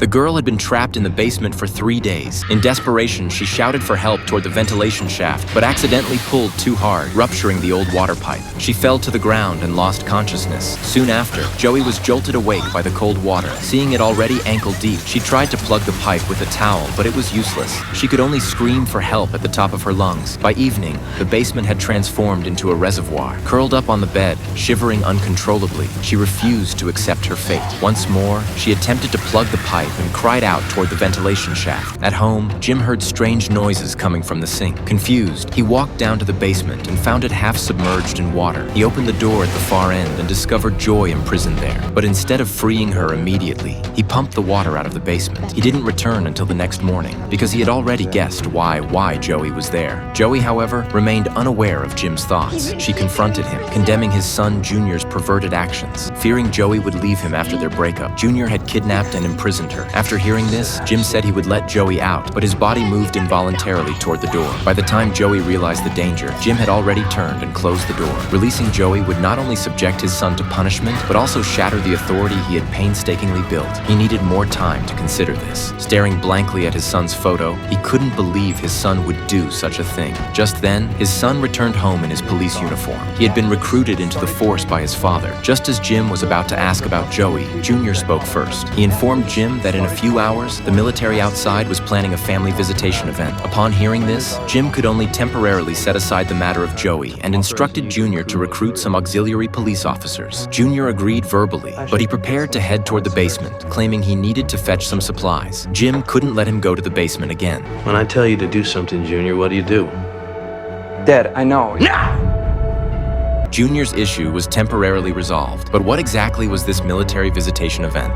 The girl had been trapped in the basement for 3 days. In desperation, she shouted for help toward the ventilation shaft, but accidentally pulled too hard, rupturing the old water pipe. She fell to the ground and lost consciousness. Soon after, Joey was jolted awake by the cold water. Seeing it already ankle deep, she tried to plug the pipe with a towel, but it was useless. She could only scream for help at the top of her lungs. By evening, the basement had transformed into a reservoir. Curled up on the bed, shivering uncontrollably, she refused to accept her fate. Once more, she attempted to plug the pipe and cried out toward the ventilation shaft. At home, Jim heard strange noises coming from the sink. Confused, he walked down to the basement and found it half submerged in water. He opened the door at the far end and discovered Joy imprisoned there. But instead of freeing her immediately, he pumped the water out of the basement. He didn't return until the next morning because he had already guessed why Joey was there. Joey, however, remained unaware of Jim's thoughts. She confronted him, condemning his son Junior's perverted actions. Fearing Joey would leave him after their breakup, Junior had kidnapped and imprisoned her. After hearing this, Jim said he would let Joey out, but his body moved involuntarily toward the door. By the time Joey realized the danger, Jim had already turned and closed the door. Releasing Joey would not only subject his son to punishment, but also shatter the authority he had painstakingly built. He needed more time to consider this. Staring blankly at his son's photo, he couldn't believe his son would do such a thing. Just then, his son returned home in his police uniform. He had been recruited into the force by his father. Just as Jim was about to ask about Joey, Junior spoke first. He informed Jim that in a few hours, the military outside was planning a family visitation event. Upon hearing this, Jim could only temporarily set aside the matter of Joey and instructed Junior to recruit some auxiliary police officers. Junior agreed verbally, but he prepared to head toward the basement, claiming he needed to fetch some supplies. Jim couldn't let him go to the basement again. When I tell you to do something, Junior, what do? Dad, I know. No! Junior's issue was temporarily resolved, but what exactly was this military visitation event?